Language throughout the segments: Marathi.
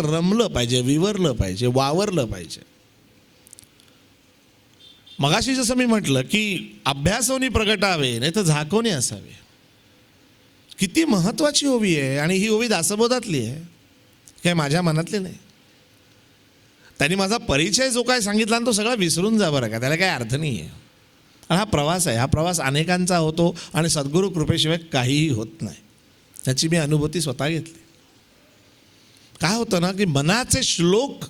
रमलं पाहिजे, विवरलं पाहिजे, वावरलं पाहिजे. मगाशी जसं मी म्हटलं की अभ्यासोनी प्रगटावे नाही तर झाकोनी असावे. किती महत्त्वाची ओवी आहे आणि ही ओवी दासबोधातली आहे, काय माझ्या मनातली नाही. त्यांनी माझा परिचय जो काय सांगितला ना तो सगळा विसरून जा बरं का, त्याला काही अर्थ नाही आहे. आणि हा प्रवास आहे, हा प्रवास अनेकांचा होतो आणि सद्गुरू कृपेशिवाय काहीही होत नाही. त्याची मी अनुभूती स्वतः घेतली. काय होतं ना की मनाचे श्लोक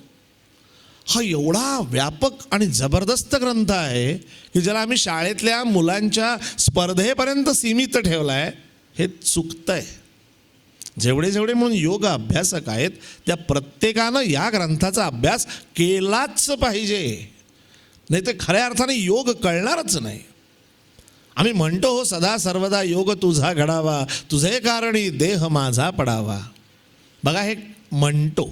हा एवढा व्यापक आणि जबरदस्त ग्रंथ आहे की ज्याला आम्ही शाळेतल्या मुलांच्या स्पर्धेपर्यंत सीमित ठेवला आहे. हे चुकतं आहे. जेवढे जेवढे म्हणून योग अभ्यासक आहेत त्या प्रत्येकानं या ग्रंथाचा अभ्यास केलाच पाहिजे, नाही तर खऱ्या अर्थाने योग कळणारच नाही. आम्ही म्हणतो हो सदा सर्वदा योग तुझा घडावा, तुझे कारणी देह माझा पडावा. बघा हे म्हणतो,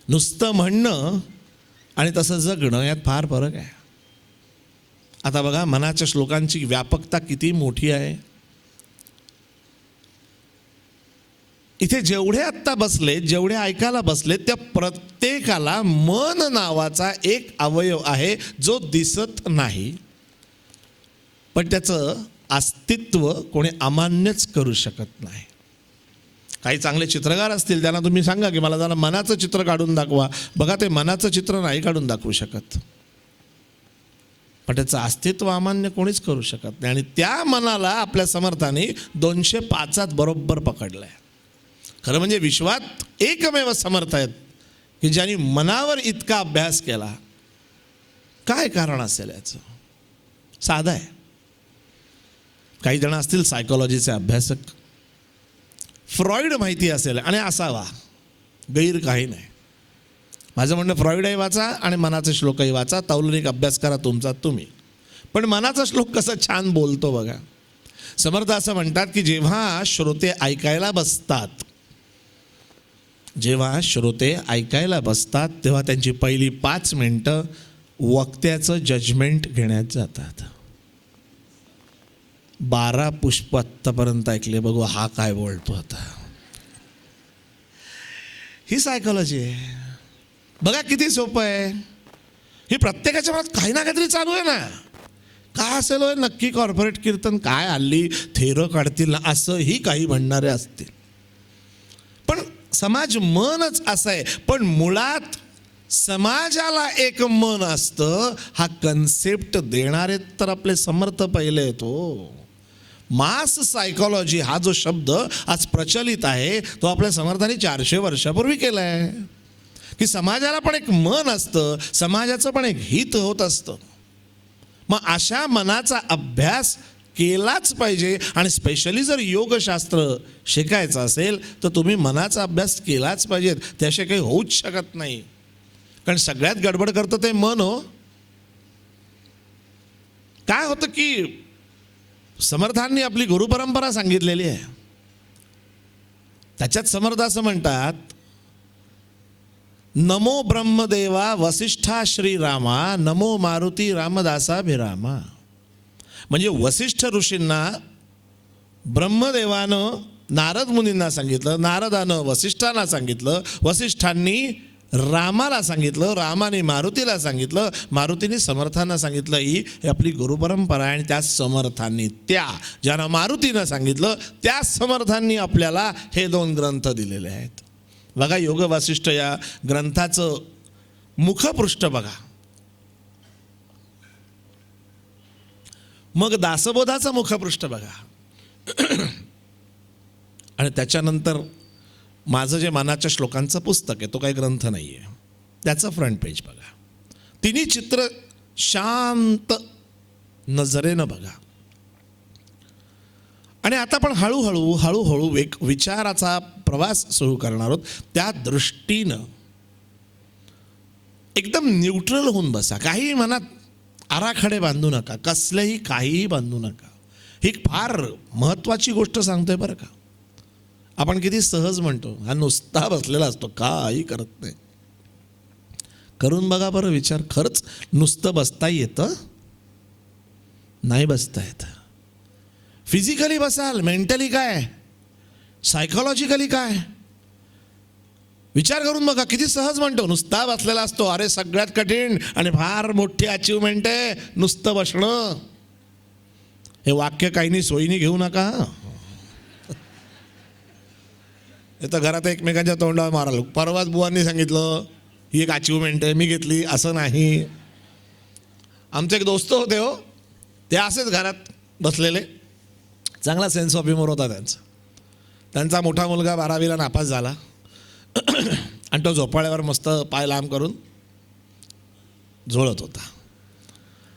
नुसतं म्हणणं आणि तसं जगणं यात फार फरक आहे. आता बघा मनाच्या श्लोकांची व्यापकता किती मोठी आहे. इथे जेवढे आत्ता बसले, जेवढे ऐकायला बसले त्या प्रत्येकाला मन नावाचा एक अवयव आहे जो दिसत नाही, पण त्याचं अस्तित्व कोणी अमान्यच करू शकत नाही. काही चांगले चित्रकार असतील त्यांना तुम्ही सांगा की मला जरा मनाचं चित्र काढून दाखवा. बघा ते मनाचं चित्र नाही काढून दाखवू शकत, पण त्याचं अस्तित्व अमान्य कोणीच करू शकत नाही. आणि त्या मनाला आपल्या समर्थाने 205 बरोबर पकडलं आहे. खरं म्हणजे विश्वात एकमेव समर्थ आहेत की ज्यांनी मनावर इतका अभ्यास केला. काय कारण असेल याचं? साधं आहे. काही जण असतील सायकोलॉजीचे अभ्यासक, फ्रॉइड माहिती असेल आणि असावा, गैर काही नाही. माझं म्हणणं फ्रॉइडही वाचा आणि मनाचा श्लोकही वाचा, तौलनिक अभ्यास करा तुमचा तुम्ही. पण मनाचा श्लोक कसं छान बोलतो बघा. समर्थ असं म्हणतात की जेव्हा श्रोते ऐकायला बसतात, जेव्हा श्रोते ऐकायला बसतात तेव्हा त्यांची पहिली 5 मिनिटं वक्त्याचं जजमेंट घेण्यात जातात. 12 पुष्प आत्तापर्यंत ऐकले, बघू हा काय बोलतो आता. ही सायकोलॉजी आहे. बघा किती सोपं आहे. ही प्रत्येकाच्या मनात काही ना काहीतरी चालू आहे ना. काय असेल होय नक्की कॉर्पोरेट कीर्तन, काय हल्ली थेरं काढतील ना, असंही काही म्हणणारे असतील. पण समाज मनच असं आहे. पण मुळात समाजाला एक मन असतं, हा कन्सेप्ट देणारे तर आपले समर्थ पहिले आहेत हो. मास सायकोलॉजी हा जो शब्द आज प्रचलित आहे तो आपल्या समर्थांनी 400 वर्षापूर्वी केला आहे की समाजाला पण एक मन असतं, समाजाचं पण एक हित होत असतं. मग अशा मनाचा अभ्यास केलाच पाहिजे. आणि स्पेशली जर योगशास्त्र शिकायचं असेल तर तुम्ही मनाचा अभ्यास केलाच पाहिजे, त्याशिवाय काही होऊच शकत नाही. कारण सगळ्यात गडबड करतं ते मन हो. काय होतं की समर्थांनी आपली गुरुपरंपरा सांगितलेली आहे, त्याच्यात समर्थ असं म्हणतात, नमो ब्रह्मदेवा वसिष्ठा श्रीरामा, नमो मारुती रामदासाभिरामा. म्हणजे वसिष्ठ ऋषींना ब्रह्मदेवानं नारद मुनींना सांगितलं, नारदानं वसिष्ठांना सांगितलं, वसिष्ठांनी रामाला सांगितलं, रामाने मारुतीला सांगितलं, मारुतीने समर्थांना सांगितलं. ही आपली गुरुपरंपरा आहे. आणि त्या समर्थांनी, त्या ज्यांना मारुतीनं सांगितलं त्या समर्थांनी आपल्याला हे 2 ग्रंथ दिलेले आहेत. बघा योग वासिष्ठ या ग्रंथाचं मुखपृष्ठ बघा, मग दासबोधाचं मुखपृष्ठ बघा आणि त्याच्यानंतर माझं जे मनाच्या श्लोकांचं पुस्तक आहे, तो काही ग्रंथ नाही आहे, त्याचं फ्रंट पेज बघा. तिन्ही चित्र शांत नजरेनं बघा. आणि आता आपण हळूहळू एक विचाराचा प्रवास सुरू करणार आहोत. त्या दृष्टीनं एकदम न्यूट्रल होऊन बसा. काही मनात आराखडे बांधू नका, कसलेही काहीही बांधू नका. ही फार महत्त्वाची गोष्ट सांगतोय बरं का. आपण किती सहज म्हणतो, हा नुसता बसलेला असतो, काही करत नाही. करून बघा बरं विचार, खरंच नुसतं बसता येतं? नाही बसता येतं. फिजिकली बसाल, मेंटली काय, सायकोलॉजिकली काय. विचार करून बघा, किती सहज म्हणतो. नुसता बसलेला असतो, अरे सगळ्यात कठीण आणि फार मोठी अचिव्हमेंट आहे नुसतं बसणं. हे वाक्य काही नाही सोयीने घेऊ नका. हे तर घरात एकमेकांच्या तोंडावर मारायला. परवाच बुवांनी सांगितलं ही एक अचिव्हमेंट आहे, मी घेतली, असं नाही. आमचे एक दोस्त होते हो, ते असेच घरात बसलेले. चांगला सेन्स ऑफ ह्युमर होता त्यांचा मोठा मुलगा 12वीला नापास झाला आणि तो झोपाळ्यावर मस्त पाय लांब करून झोळत होता.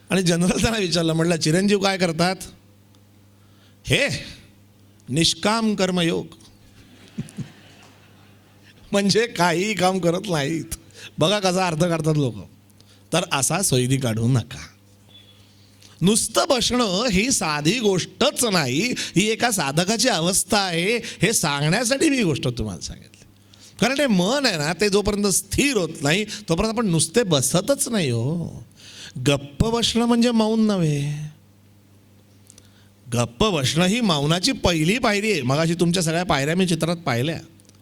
आणि जनरल त्यांना विचारलं, म्हटलं चिरंजीव काय करतात? हे निष्काम कर्मयोग. म्हणजे काही काम करत नाहीत. बघा कसा अर्थ काढतात लोक. तर असा सोयीनी काढू नका. नुसतं बसणं ही साधी गोष्टच नाही, ही एका साधकाची अवस्था आहे. हे सांगण्यासाठी मी गोष्ट तुम्हाला सांगितली. कारण हे मन आहे ना, ते जोपर्यंत स्थिर होत नाही तोपर्यंत आपण नुसते बसतच नाही हो. गप्प बसणं म्हणजे मौन नव्हे. गप्प बसणं ही मौनाची पहिली पायरी आहे. मगाशी तुमच्या सगळ्या पायऱ्या मी चित्रात पाहिल्या.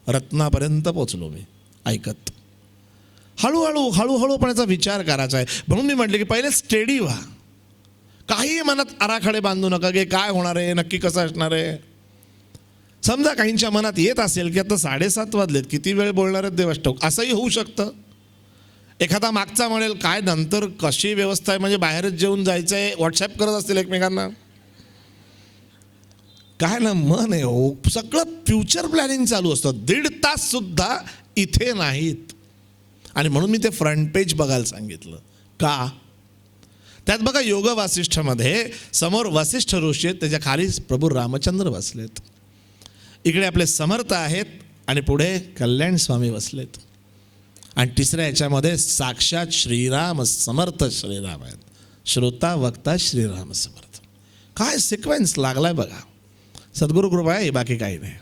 रत्नापर्यंत पोचलो मी ऐकत. हळूहळूपणाचा विचार करायचा आहे. म्हणून मी म्हटलं की पहिले स्टेडी व्हा. काही मनात आराखडे बांधू नका की काय होणार आहे, नक्की कसं असणार आहे. समजा काहींच्या मनात येत असेल की आता 7:30 वाजलेत, किती वेळ बोलणार आहेत देवास ठाऊक. असंही होऊ शकतं. एखादा मागचा म्हणेल काय नंतर कशी व्यवस्था आहे, म्हणजे बाहेरच जेवून जायचं आहे, व्हॉट्सॲप करत असतील एकमेकांना. काय ना मन आहे हो, सगळं फ्युचर प्लॅनिंग चालू असतं. 1.5 तास सुद्धा इथे नाहीत. आणि म्हणून मी ते फ्रंट पेज बघायला सांगितलं. का? त्यात बघा योग वासिष्ठमध्ये समोर वसिष्ठ ऋषी आहेत, त्याच्या खाली प्रभू रामचंद्र बसलेत. इकडे आपले समर्थ आहेत आणि पुढे कल्याण स्वामी बसलेत. आणि तिसऱ्या याच्यामध्ये साक्षात श्रीराम समर्थ श्रीराम आहेत. श्रोता वक्ता श्रीराम समर्थ. काय सिक्वेन्स लागलाय बघा. सद्गुरू कृपा आहे, बाकी काही नाही.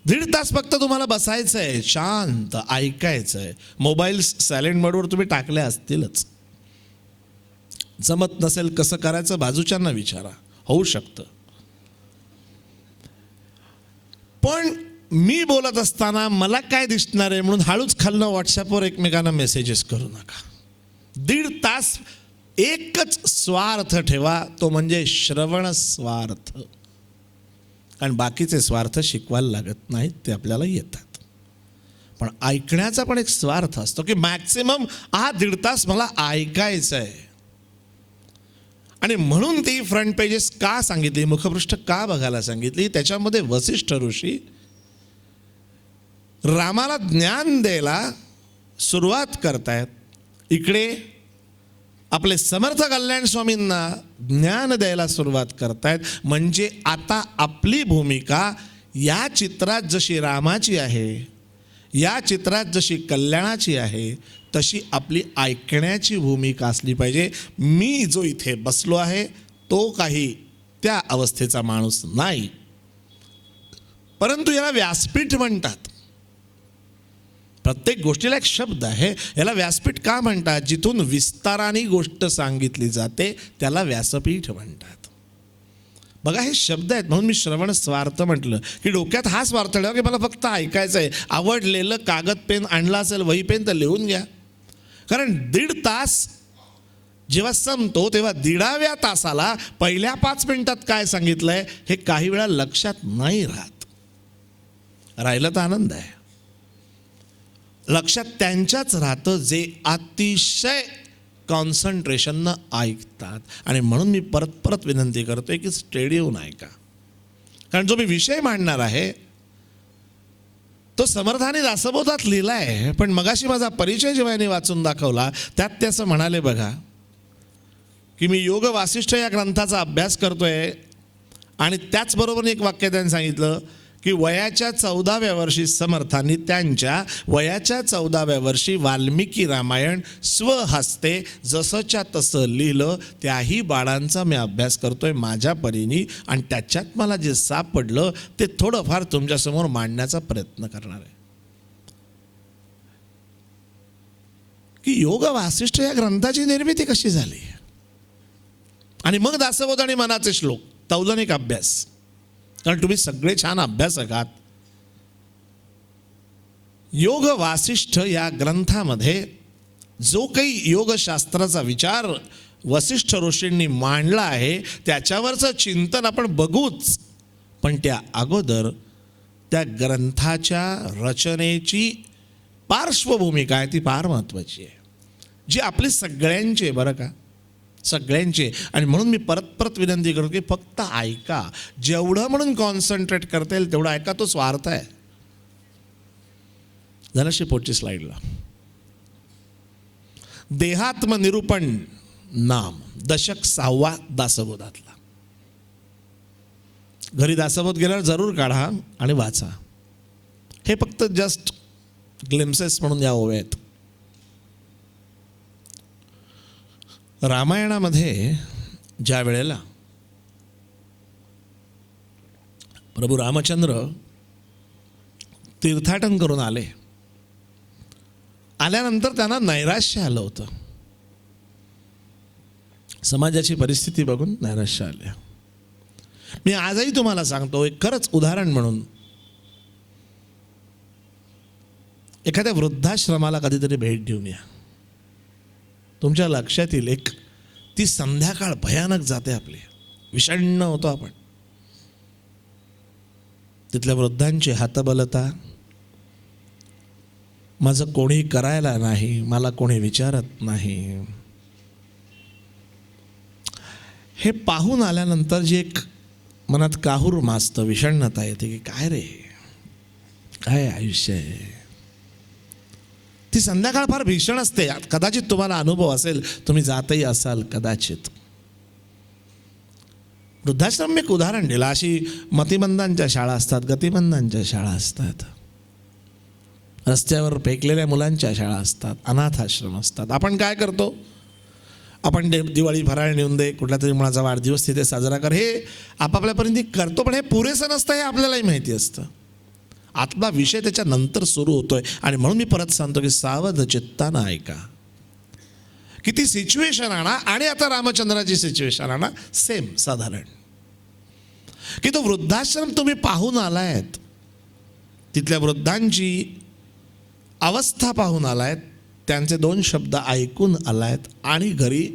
1.5 तास फक्त तुम्हाला बसायचं आहे, शांत ऐकायचं आहे. मोबाईल सायलेंट मोडवर तुम्ही टाकले असतीलच. जमत नसेल कसं करायचं बाजूच्यांना विचारा, होऊ शकतं. पण मी बोलत असताना मला काय दिसणार आहे म्हणून हळूच खालनं व्हॉट्सॲपवर एकमेकांना मेसेजेस करू नका. 1.5 तास एकच स्वार्थ ठेवा, तो म्हणजे श्रवण स्वार्थ. कारण बाकीचे स्वार्थ शिकवायला लागत नाहीत, ते आपल्याला येतात. पण ऐकण्याचा पण एक स्वार्थ असतो की मॅक्सिमम हा 1.5 तास मला ऐकायचं आहे. आणि म्हणून ती फ्रंट पेजेस का सांगितली, मुखपृष्ठ का बघायला सांगितली. त्याच्यामध्ये वसिष्ठ ऋषी रामाला ज्ञान द्यायला सुरुवात करतायत. इकडे आपले समर्थ कल्याण स्वामींना ज्ञान द्यायला सुरुवात करतायत. म्हणजे आता आपली भूमिका या चित्रात जशी रामाची आहे, या चित्रात जशी कल्याणाची आहे, तशी आपली ऐकण्याची भूमिका असली पाहिजे. मी जो इथे बसलो आहे तो काही त्या अवस्थेचा माणूस नाही, परंतु याला व्यासपीठ म्हणतात. प्रत्येक गोष्टीला एक शब्द आहे. याला व्यासपीठ का म्हणतात? जिथून विस्ताराने गोष्ट सांगितली जाते त्याला व्यासपीठ म्हणतात. बघा हे शब्द आहेत. म्हणून मी श्रवण स्वार्थ म्हटलं की डोक्यात हा स्वार्थ ठेवा की मला फक्त ऐकायचं आहे. आवडलेलं कागद पेन आणला असेल, वही पेन, तर लिहून घ्या. कारण 1.5 तास जेव्हा संपतो तेव्हा 1.5व्या तासाला पहिल्या 5 मिनिटात काय सांगितलंय हे काही वेळा लक्षात नाही राहत. राहिलं तर आनंद आहे. लक्षात त्यांच्याच राहतं जे अतिशय कॉन्सन्ट्रेशननं ऐकतात. आणि म्हणून मी परत परत विनंती करतोय की स्टेडी होऊन ऐका. कारण जो मी विषय मांडणार आहे तो समर्थाने दासबोधात लिहिला आहे. पण मगाशी माझा परिचय जेव्हा यांनी वाचून दाखवला त्यात ते असं म्हणाले बघा की मी योग वासिष्ठ या ग्रंथाचा अभ्यास करतोय. आणि त्याचबरोबर एक वाक्य त्यांनी सांगितलं की वयाच्या 14व्या वर्षी समर्थांनी त्यांच्या वयाच्या 14व्या वर्षी वाल्मिकी रामायण स्वहस्ते जसंच्या तसं लिहिलं. त्याही बाळांचा मी अभ्यास करतोय माझ्या परीने. आणि त्याच्यात मला जे सापडलं ते थोडंफार तुमच्यासमोर मांडण्याचा प्रयत्न करणार आहे. की योग वासिष्ठ या ग्रंथाची निर्मिती कशी झाली आणि मग दासबोध आणि मनाचे श्लोक, तौलनिक अभ्यास. कारण तुम्ही सगळे छान अभ्यासक आहात. योग वासिष्ठ या ग्रंथामध्ये जो काही योगशास्त्राचा विचार वसिष्ठ ऋषींनी मांडला आहे त्याच्यावरचं चिंतन आपण बघूच, पण त्या अगोदर त्या ग्रंथाच्या रचनेची पार्श्वभूमी काय ती फार महत्त्वाची आहे, जी आपली सगळ्यांची आहे बरं का, सगळ्यांची. आणि म्हणून मी परत परत विनंती करतो की फक्त ऐका, जेवढं म्हणून कॉन्सन्ट्रेट करता येईल तेवढं ऐका, तो स्वार्थ आहे. झालं शेवटची स्लाईडला. देहात्मनिरूपण नाम दशक 6वा दासबोधातला. घरी दासबोध गेल्यावर जरूर काढा आणि वाचा. हे फक्त जस्ट ग्लिम्सेस म्हणून या ओव्या आहेत. रामायणामध्ये ज्या वेळेला प्रभू रामचंद्र तीर्थाटन करून आल्यानंतर त्यांना नैराश्य आलं होतं. समाजाची परिस्थिती बघून नैराश्य आले. मी आजही तुम्हाला सांगतो, एक खरंच उदाहरण म्हणून, एखाद्या वृद्धाश्रमाला कधीतरी भेट देऊन या. तुमच्या लक्षात येईल, एक ती संध्याकाळ भयानक जाते आपली, विषण्ण होतो आपण. तिथल्या वृद्धांची हतबलता, माझं कोणी करायला नाही, मला कोणी विचारत नाही, हे पाहून आल्यानंतर जे एक मनात काहूर माजतं, विषण्णता येते की काय रे, काय आयुष्य आहे. ती संध्याकाळ फार भीषण असते. कदाचित तुम्हाला अनुभव असेल, तुम्ही जातही असाल कदाचित. वृद्धाश्रम एक उदाहरण दिलं. अशी मतिमंदांच्या शाळा असतात, गतिमंदांच्या शाळा असतात, रस्त्यावर फेकलेल्या मुलांच्या शाळा असतात, अनाथ आश्रम असतात. आपण काय करतो, आपण दिवाळी फराळ नेऊन दे, कुठल्या तरी मुलाचा वाढदिवस तिथे साजरा कर, हे आपापल्यापर्यंत करतो. पण हे पुरेसं नसतं, हे आपल्यालाही माहिती असतं. आतला विषय त्याच्या नंतर सुरू होतोय. आणि म्हणून मी परत सांगतो की सावध चित्तानं ऐका. किती सिच्युएशन आणा, आणि आता रामचंद्राची सिच्युएशन आणा, सेम साधारण. की तो वृद्धाश्रम तुम्ही पाहून आलायत, तिथल्या वृद्धांची अवस्था पाहून आलायत, त्यांचे 2 शब्द ऐकून आलायत, आणि घरी